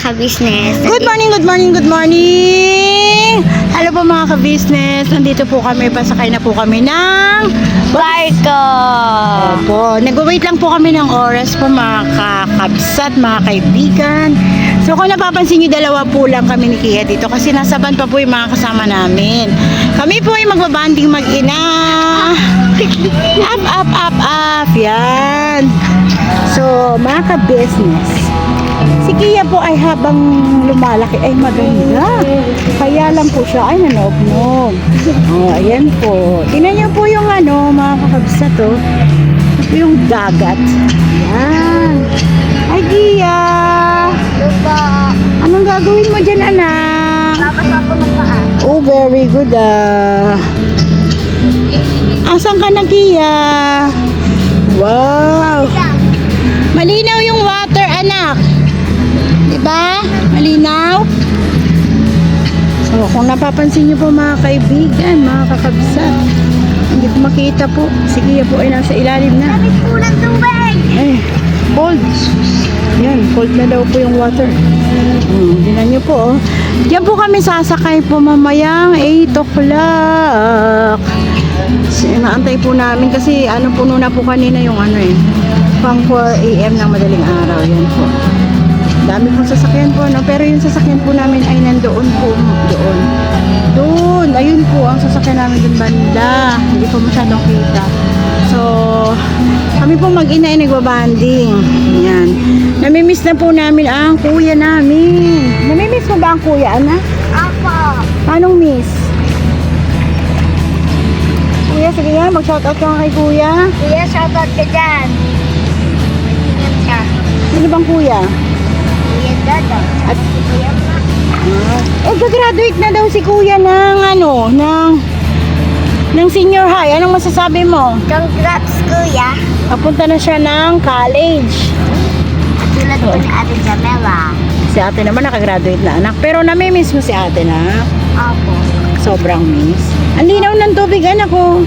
ka-business. Good morning, good morning, good morning! Hello po mga ka-business. Nandito po kami, pasakay na po kami ng Barko! Opo, nag-wait lang po kami ng oras po mga kakabsat, mga kaibigan. So kung napapansin nyo, dalawa po lang kami ni Kia dito kasi nasa van pa po yung mga kasama namin. Kami po ay magbabanding mag-ina. Up, up, up, up. Yan. So mga ka-business, si Kia po ay habang lumalaki ay maganda. Kaya lang po siya ay nanoog-nog. Oh, ayan po. Tingnan niyo po yung mga kakabsat oh. Ito yung dagat. Ayan. Ay, Kia. Lupa. Anong gagawin mo dyan, anak? Lakas ako ng paa. Oh, very good Asan ka na, Kia? Wow. Malinaw yung water, anak. Diba? Malinaw? So, kung napapansin niyo po mga kaibigan, mga kakabsat, hindi ko makita po. Si Kia po ay nasa ilalim na. Sabi po ng tubig. Ay, cold. Yan, cold na daw po yung water. Tingnan niyo po, oh. Diyan po kami sasakay po mamayang 8 o'clock. Inaantay po namin kasi puno na po kanina yung pang 4 a.m. ng madaling araw. Yan po. Dami pong sasakyan po, no? Pero yung sasakyan po namin ay nandoon po. Doon. Ayun po, ang sasakyan namin doon banda. Hindi po masyadong kita. So, kami po mag-ina ay nagbabanding. Yan. Namimiss na po namin ang kuya namin. Namimiss mo ba ang kuya, anak? Apo. Anong miss? Kuya, sige nga, mag-shoutout ka nga kay kuya. Kuya, shoutout ka dyan. Ingat ka. Sino bang kuya? Kuya Dodo. At, Kuya Ma. gagraduate na daw si kuya ng senior high. Anong masasabi mo? Congrats, Kuya. Papunta na siya ng college. Tulad po ni Ate Jamela. Si ate naman nakagraduate na anak. Pero namimiss mo si ate na. Apo. Sobrang miss. Ang linaw ng tubig anak ko.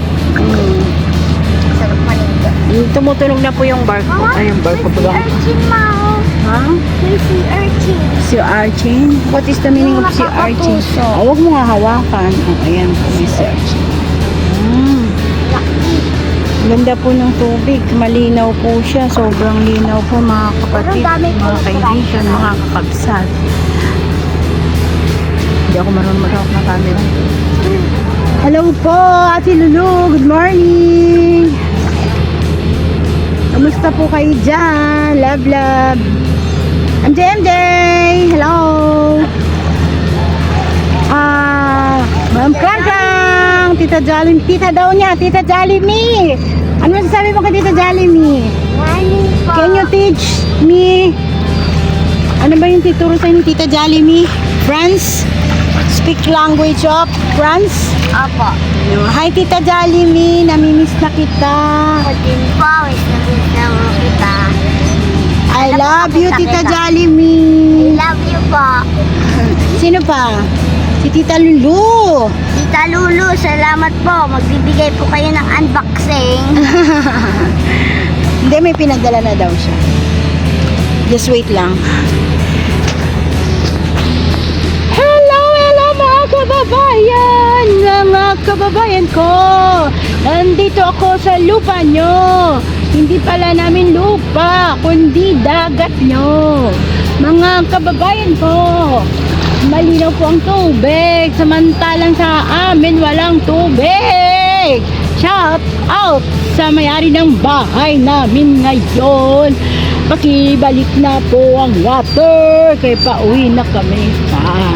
Sarap maligo. Tumutunog na po yung barko. Ay, yung barko May ba? sea urchin, Mao. Ha? May sea urchin. Sea urchin? What is the meaning of sea urchin? Nakakapuso. Huwag mo nga hawakan. Oh, ayan po, may sea urchin. Ganda po ng tubig. Malinaw po siya. Sobrang linaw po mga kapatid, Pero dami po mga kaibigan, mga kakabsat. Hindi ako marunong mag-hawak ng camera. Hello po, Ate Lulu. Good morning. Kamusta po kayo dyan? Love, love. MJ! Hello! Ma'am Krang! Tita Jollimy. Tita daw niya. Tita Jollimy. Ano masasabi mo kay Tita Jollimy? Morning po. Can you teach me? Ano ba yung tituro sa'yo ni Tita Jollimy? France? Speak language of France? Apo. Hi Tita Jollimy. Namimiss na kita. Ako din po. Wish na mo kita. I love you Tita I Jollimy. love you po. Sino pa? Si Tita Lulu. Tita Lulu, salamat po. Magbibigay po kayo ng unboxing. Hindi, may pinagdala na daw siya. Just wait lang. Hello mga kababayan! Mga kababayan ko! Nandito ako sa lupa nyo. Hindi pala namin lupa, kundi dagat nyo. Mga kababayan ko, malinaw po ang tubig, samantalang sa amin walang tubig. Shout out sa may-ari ng bahay namin ngayon. Pakibalik na po ang water, kaya pauwi na kami pa.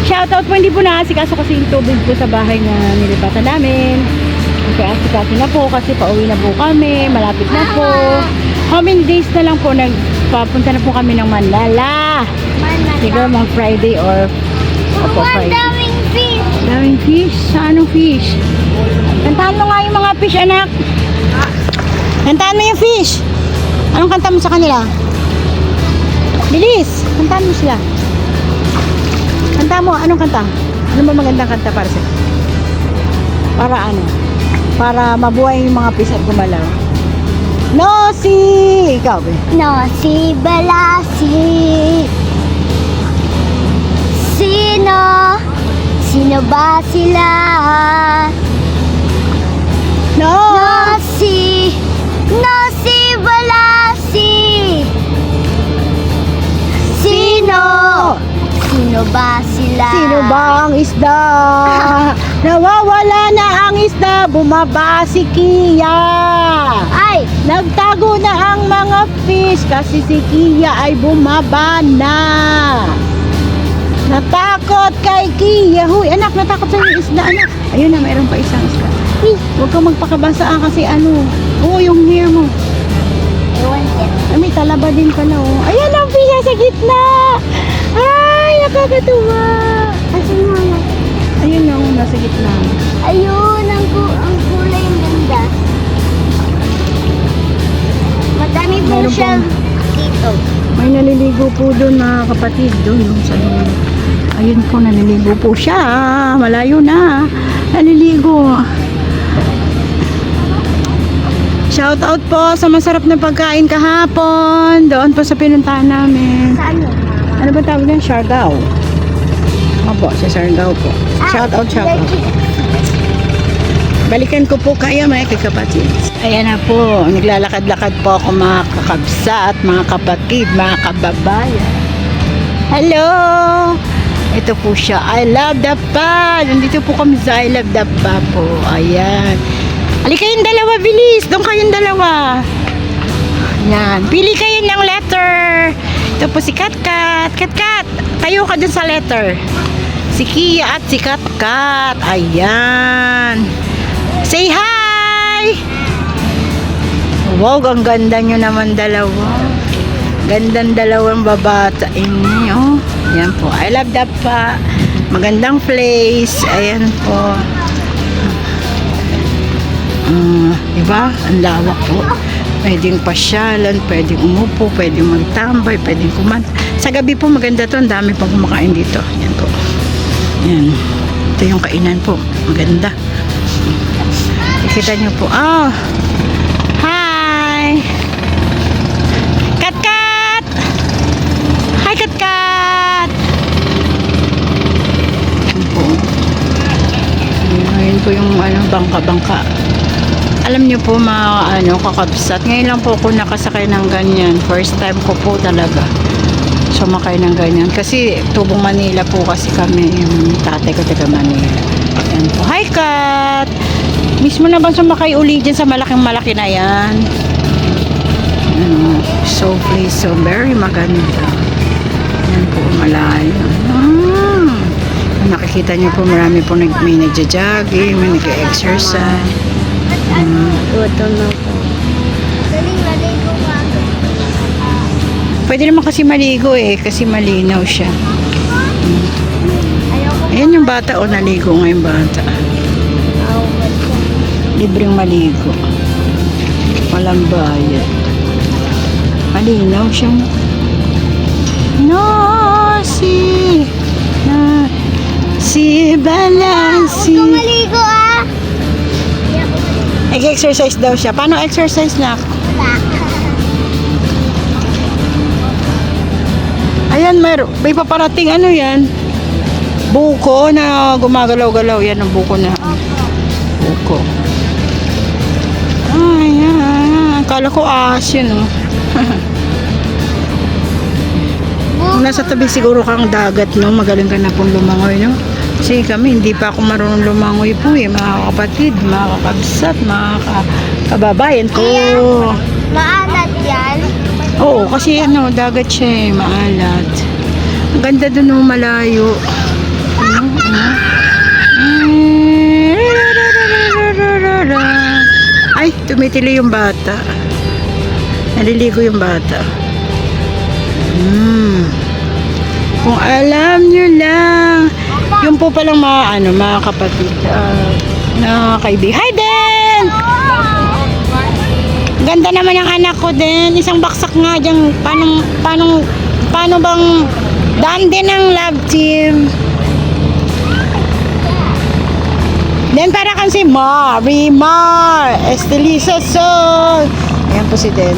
Shout out po, hindi po naasikaso kasi yung tubig po sa bahay na nilipatan namin. Kaya asikaso na po kasi pauwi na po kami, malapit na po. How many days na lang po papunta na po kami ng Manila. Siguro mga Friday or Friday. Daming fish. Daming fish? Sa anong fish? Kantahan mo nga yung mga fish, anak. Kantahan mo yung fish. Anong kanta mo sa kanila? Bilis! Kantahan mo sila. Kanta mo. Anong kanta? Ano ba magandang kanta para sa'yo? Para ano? Para mabuhay yung mga fish at gumalaw. No, si... Ikaw, eh. No, si Balasi. Sino? Sino ba sila? No! Nasi Balasi. Sino? Sino ba sila? Sino ba ang isda? Nawawala na ang isda, bumaba si Kia. Ay, Nagtago na ang mga fish kasi si Kia ay bumaba na. Natakot kay Kia. Huy, anak, natakot sa yung isda, anak. Ayun na, mayroon pa isang isda. Huwag kang magpakabasa kasi ano. Oo, yung hair mo. ewan ko. Ay, may talaba din pala, oh. Ayan ang fish sa gitna. Ay, nakakatuwa. Asan mo na? Ayun yung nasa gitna. Ayun, ang kulay ang ganda. Madami po Meron siya dito. May naliligo po doon mga kapatid doon sa dulo. Ayun po, naliligo po siya. Malayo na. Naliligo. Shout out po sa masarap na pagkain kahapon. Doon po sa pinuntahan namin. Saan yun? Ano ba tawag niyan? Siargao. Opo, sa Siargao po. Shout out, shout out. Balikan ko po kayo mga kakapatid. Ayan na po, naglalakad-lakad po ako mga kakabsat, mga kapatid, mga kababayan. Hello! Ito po siya, I love the pa. Nandito po kami sa I love the pa po. Ayan. Halika kayong dalawa, bilis. Doon kayong dalawa. Yan. Pili kayo ng letter. Ito po si Katkat. Katkat, tayo ka dun sa letter. Si Kia at si Katkat. Ayan. Say hi! Wow, ang ganda nyo naman dalawa. Gandang dalawang babata inyo. Ayan po. I love that pa. Magandang place. Ayan po. Diba? Ang lawak po. Pwedeng pasyalan, pwedeng umupo, pwedeng magtambay, pwedeng kumanta. Sa gabi po maganda to. Ang dami pang kumakain dito. Ayan po. Ayan. Ito yung kainan po. Maganda. Kita nyo po. Oh. Hi. Kat-kat. Hi, Kat-kat. Ayan po. Ayan po yung bangka-bangka. Alam nyo po mga kakabsat. Ngayon lang po ako nakasakay ng ganyan. First time ko po talaga sumakay ng ganyan. Kasi tubong Manila po kasi kami. Yung tatay ko taga Manila. Ayan po. Hi, Kat. Miss mo na ba sumakay uli dyan sa malaking-malaki na yan? So please, so very maganda. Yan po, malayo. Nakikita niyo po, marami po may nagja-jogging, may nag-exercise. Gutom na po. Galing, maligo ko agad. Pwede naman kasi maligo kasi malinaw siya. Ayoko. Ayan yung bata, naligo nga yung bata. Libreng maligo. Walang bayad. Malinaw siyang si Balasi. Huwag ka maligo Nag-exercise daw siya. Paano exercise na? Ayan, may paparating yan? Buko na gumagalaw-galaw. Yan ang buko na. Buko. Ayan. Akala ko ahas yun, Kung nasa tabi siguro kang dagat, magaling ka na pong lumangoy, Kasi kami, hindi pa ako marunong lumangoy po, mga kapatid, mga kakabsat, mga kababayan ko. Maalat yan. Oo, kasi dagat siya, maalat. Ang ganda doon, malayo. Ay, tumitili yung bata. Naliligo yung bata. Kung alam nyo lang, yung po palang mga kapatid, na kaibigan. Hi, Den! Ganda naman yung anak ko, Den. Isang baksak nga dyan. Paano bang daan din ang love team? Den, para kang si Marimar Estelisa Sol. Ayan po si Den.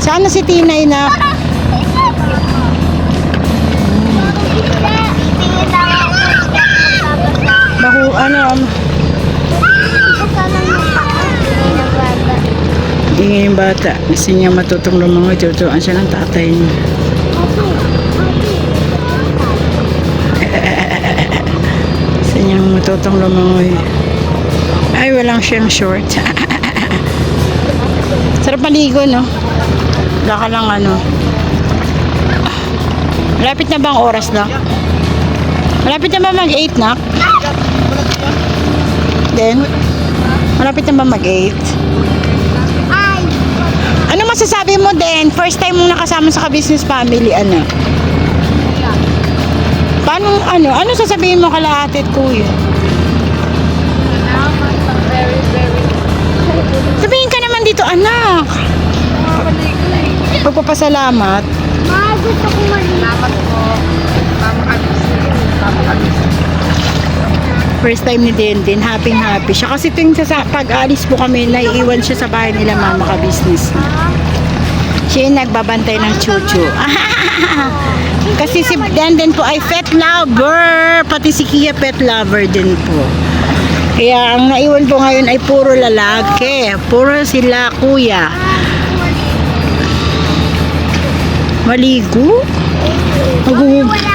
Sana si Tinay na. Ingin yung bata. Gusto niya matutong lumangoy. Tutuan siya ng tatay niya. Gusto niya matutong lumangoy. Ay, walang siyang short. Sarap maligo, no? Wala ka lang ano. Malapit na ba ang oras na? Malapit na ba mag-8 na? Then, malapit na ba mag-8? Ano masasabi mo din? First time mong nakasama sa ka-business family, ano? Paano, ano sasabihin mo kala ate at kuya? Sabihin ka naman dito, anak. Pagpapasalamat. Ma, gusto ko salamat po. First time ni Denden, happy siya. Kasi tuwing pag-alis po kami, naiiwan siya sa bahay nila mama ka-business. Siya yung nagbabantay ng chuchu. Kasi si Denden po ay pet lover. Pati si Kia pet lover din po. Kaya ang naiwan po ngayon ay puro lalaki. Puro sila kuya. Maligo?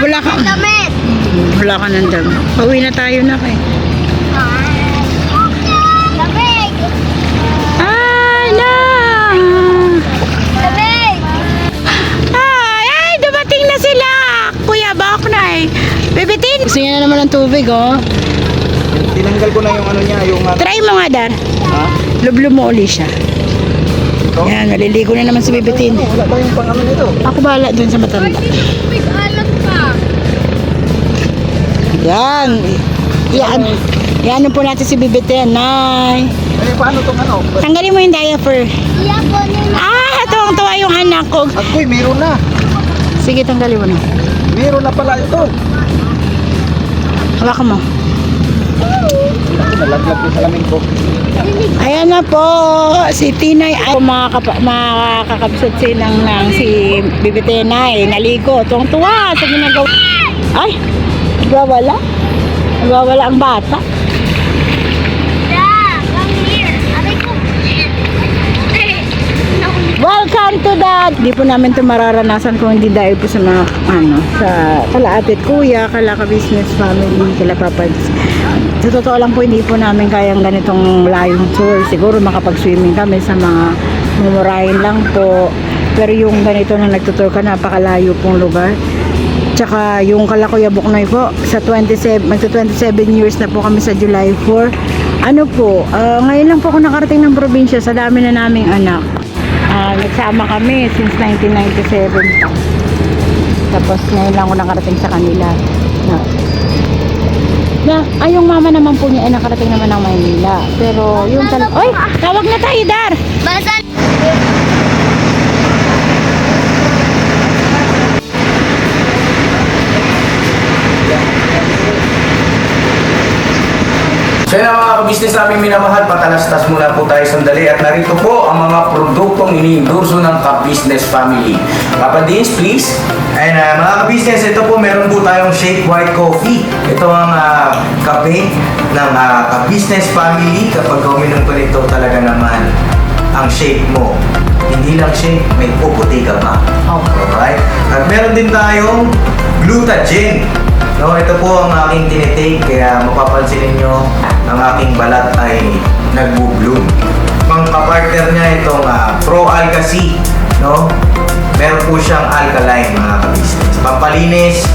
Wala ka. Damit. Wala ka ng damit. Pauwi na tayo na kay. Lamig. Ala! Lamig. Ay, dumating na sila! Kuya, bak na eh. Bibitin! Gusto niya na naman ng tubig, oh. Tinanggal ko na yung ano niya, yung... Try mo nga, Dar. Ha? Lublo mo uli siya. Ito? Yan, naliligo na naman si Bibitin. Wala ba yung pang ano nito? Ako bahala dun sa matanda. Tubig alat pa. Yan. Yan po natin si Bibitin, Nay. Eh, paano itong ano? Tanggalin mo yung diaper. Iyan po nila. Tuwang-tuwa yung anak ko. Ako'y meron na. Sige, tanggalin mo na. Meron na pala ito. Hawakan mo. Nalaglag yung salamin ko. Ayan na po, si Tinay ay makakabsat ng si Bibitenay, naligo, tuwang-tuwa sa ginagawa. Ay, nagwawala ang bata. Yeah, come here. Aray ko. Welcome to that! Di po namin ito mararanasan kung hindi dahil po sa mga, sa kala ate at kuya, kala ka-business family, kala papa. Sa totoo lang po, hindi po namin kayang ganitong layong tour. Siguro makapag-swimming kami sa mga mumurahin lang po. Pero yung ganito na nagtutour ka, napakalayo pong lugar. Tsaka yung kala Kuya Buknoy po, sa 27 years na po kami sa July 4. Ngayon lang po ako nakarating ng probinsya sa dami na naming anak. Nagsama kami since 1997 pa. Tapos ngayon lang ako nakarating sa kanila. Yung mama naman po niya ay nakarating naman ng Maynila. Pero yung Oy! Tawag na tayo, Dar! Basan. So yun ang mga ka-business namin minamahal, patalastas muna po tayo sandali at narito po ang mga produktong iniendorso ng ka-business family. Papa Dins, please. And mga ka-business, ito po meron po tayong Shake White Coffee. Ito ang kape ng ka-business family. Kapag uminom ko nito talaga naman ang shake mo. Hindi lang shake, may puputi ka pa. Alright? At meron din tayong Glutagen. No, ito po ang aking tinitake, kaya mapapansin niyo ang aking balat ay nagbo-bloom. Pang-partner niya itong Pro Alka C, no? Meron po siyang alkaline mga ka-business. Pampalinis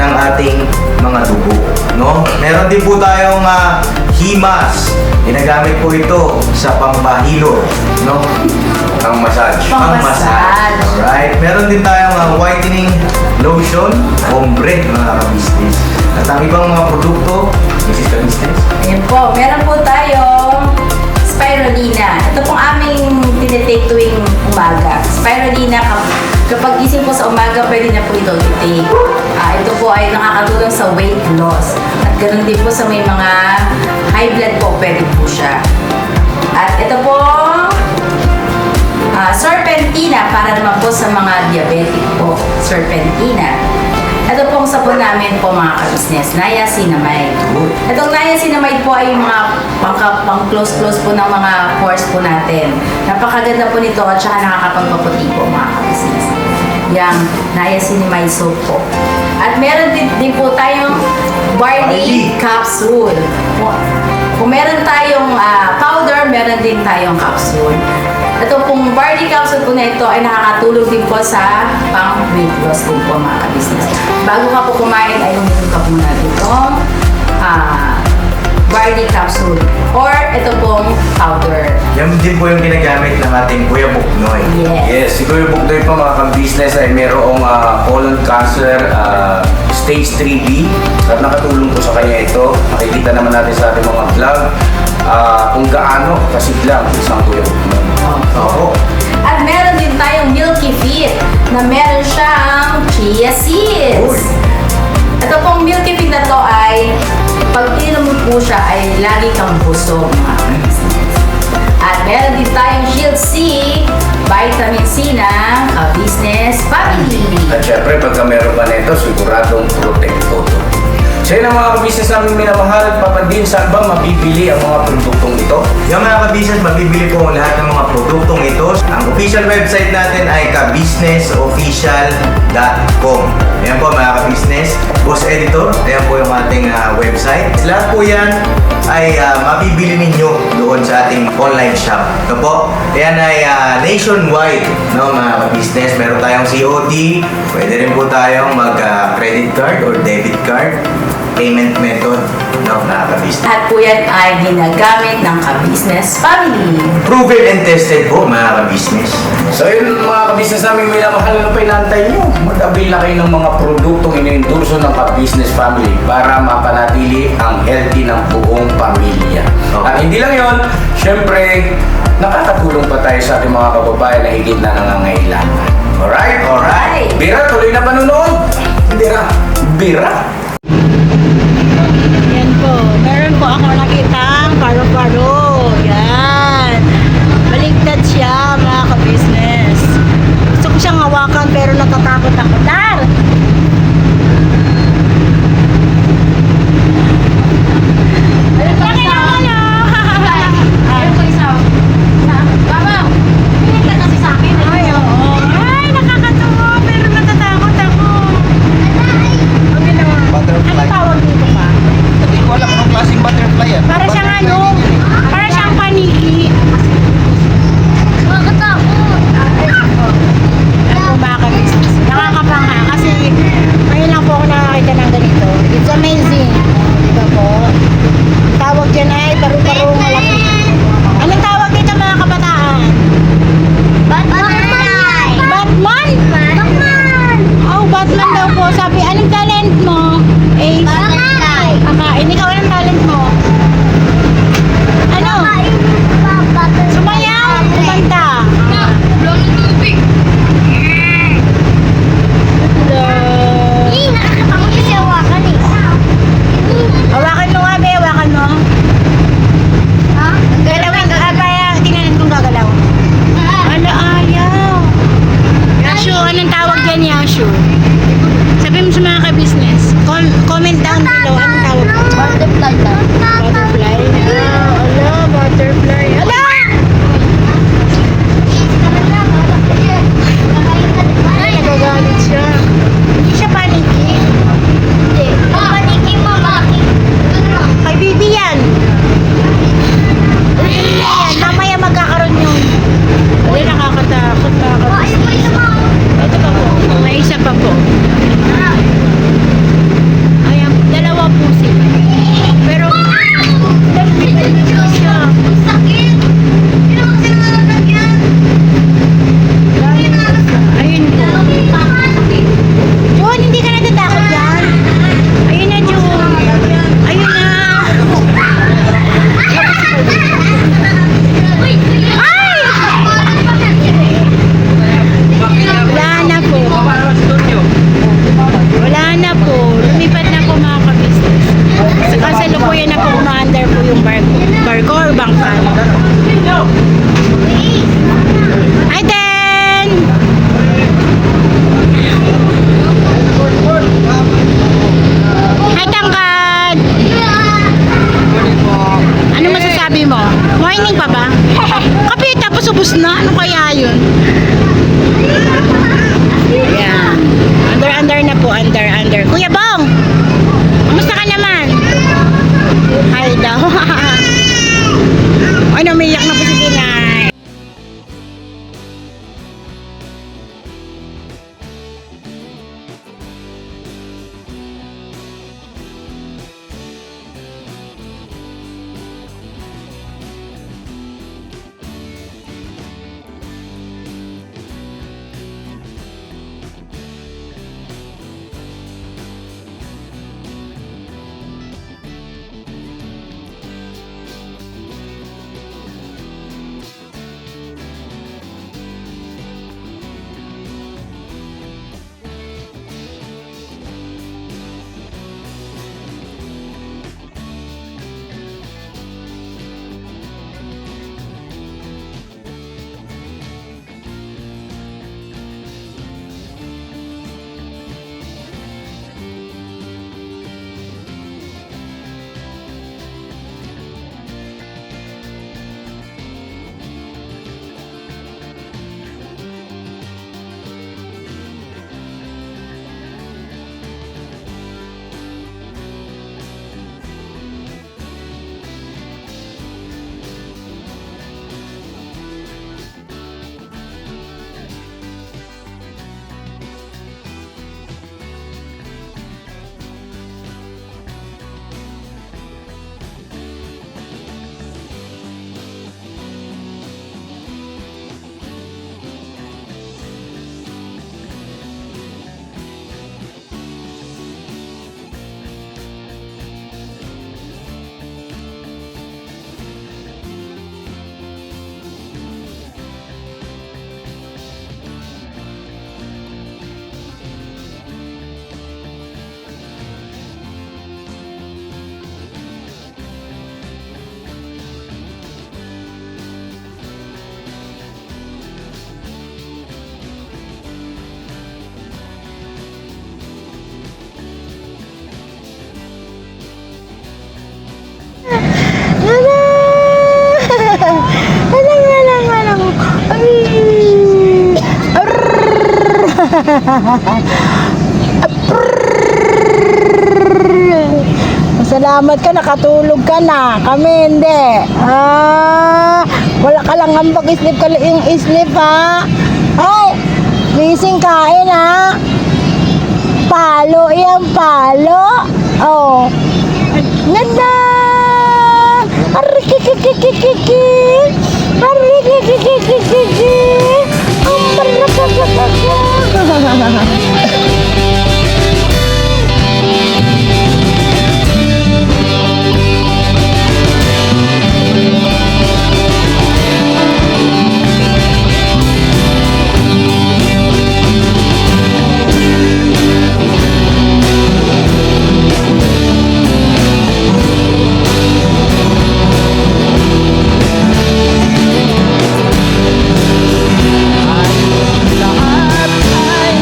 ng ating mga dugo, no? Meron din po tayong Himas. Ginagamit po ito sa pampahilo, no? Pang-massage. Pang-massage. Alright. Meron din tayong whitening lotion, ombre mga ka-business. At ang ibang mga produkto, Mrs. Ka-business. Ayan po, meron po tayong spirulina. Ito pong aming tinitake tuwing umaga. Spirulina, kapag gising po sa umaga, pwede na po ito i-take. Ito po ay nakakatulong sa weight loss. At ganoon din po sa may mga high blood po, pwede po siya. At ito po, serpentina para naman po sa mga diabetic po. Serpentina. Ito pong sabon namin po mga ka-business, Niacinamide. Itong Niacinamide po ay yung mga pang-close-close po ng mga pores po natin. Napakaganda po nito at saka nakakapagpaputi po mga ka-business. Yung Niacinamide soap po. At meron din po tayong barley capsule. Kung meron tayong powder, meron din tayong capsule. Ito pong barley capsule po na ito ay nakakatulong din po sa pang-weight loss din po mga ka-business. Bago ka po kumain ay uminom ka muna itong barley capsule or ito pong powder. Yan din po yung ginagamit ng ating Kuya Buknoy. Yes. Si Kuya Buknoy po mga ka-business ay merong colon cancer stage 3B at nakatulong po sa kanya ito. Nakikita naman natin sa ating mga vlog kung gaano kasiglang isang Kuya Buknoy. Oo. At meron din tayong Milky Fit na meron siyang chia seeds. Ito pong Milky Fit na to ay pag ininom mo po siya ay lagi kang busog mga ka-business. At meron din tayong Shield C, vitamin C ng ka-business family. At syempre, pagka meron ka nito, siguradong protecto to. So yun ang mga ka-business namin minamahal at papandin, saan ba mabibili ang mga produktong ito? Yung mga ka-business, mabibili po lahat ng mga produktong ito. Ang official website natin ay kabusinessofficial.com. Ayan po mga ka-business. Boss Editor, ayan po yung ating website. Lahat po yan ay mabibili ninyo doon sa ating online shop. Ito po, ayan ay nationwide, no, mga ka-business. Meron tayong COD, pwede rin po tayong mag-credit card or debit card payment method, no, mga ka-business. At po yan ay ginagamit ng ka-business family. Proven and tested po, mga ka-business. So yun mga ka-business namin minamahal, ano pa inaantay nyo? Mag-avail na kayo ng mga produktong iniendorso ng ka-business family para mapanatili ang healthy ng buong pamilya. At hindi lang yun, syempre, nakakatulong pa tayo sa ating mga kababayan na higit na nangangailangan. Alright? Alright. Bira, tuloy na panunood. Bira. Yan po. Meron po ako nakitang paru-paro. Yan. Baligtad siya, mga ka-business. Gusto ko siyang hawakan pero natatakot ako. Dar! Ay, oo. Ay, nakakatuwa pero natatakot ako. Okay lang. Ano tawag dito pa? Hindi ko alam anong klaseng butterfly yan. Para siyang ano, para siyang paniki. Ano ba ka-business? Nakakapangha kasi ngayon lang po ako nakakita ng ganito. It's amazing. Di ba po? Tawag dyan ay paru-paro malaki. Anong tawag dito mga kabataan? Batman! Batman! Oh, Batman daw po. Sabi, anong talent mo? Ace? Kakain. Ikaw, anong talent mo? Shining pa ba? Kape tapos ubos na. Ano kaya yun? Yan. Under na po. Under. Kuya Bong! Kamusta ka naman? Hi daw. Ano, umiyak na po si Tinay. Salamat ka, nakatulog ka na. Kami hindi. Wala ka lang hambag, islip ka lang islip ha. Ay, gising kain ha. Palo, yan palo. Oh. Nana! Arikikikikikiki! Arikikikikiki! Lahat ay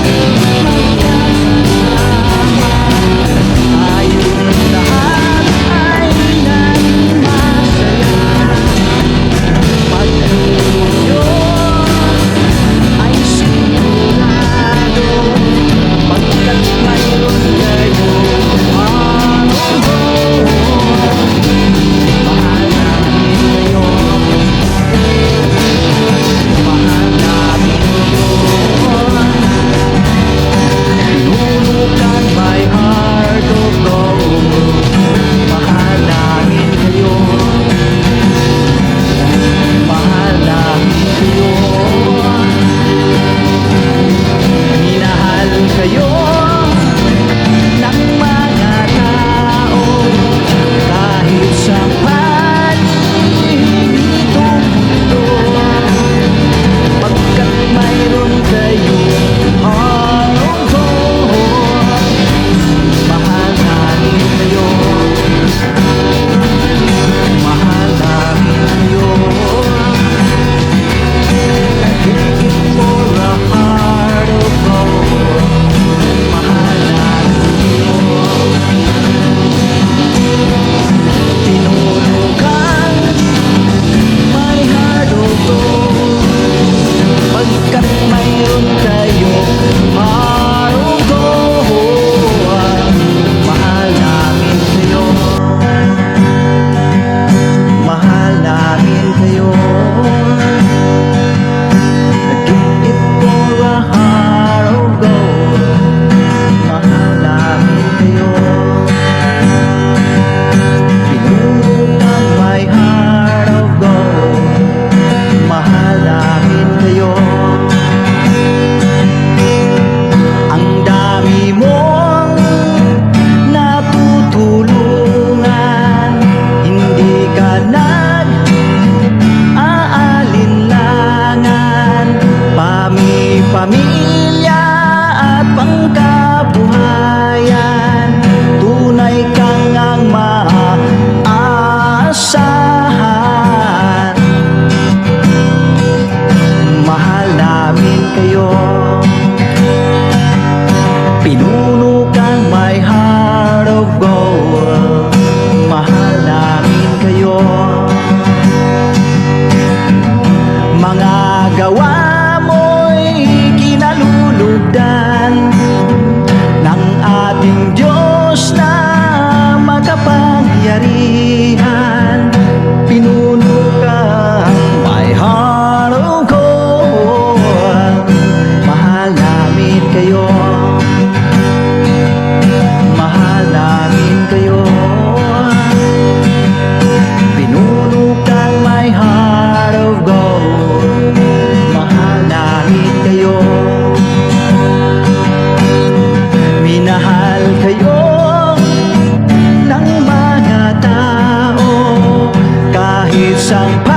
isang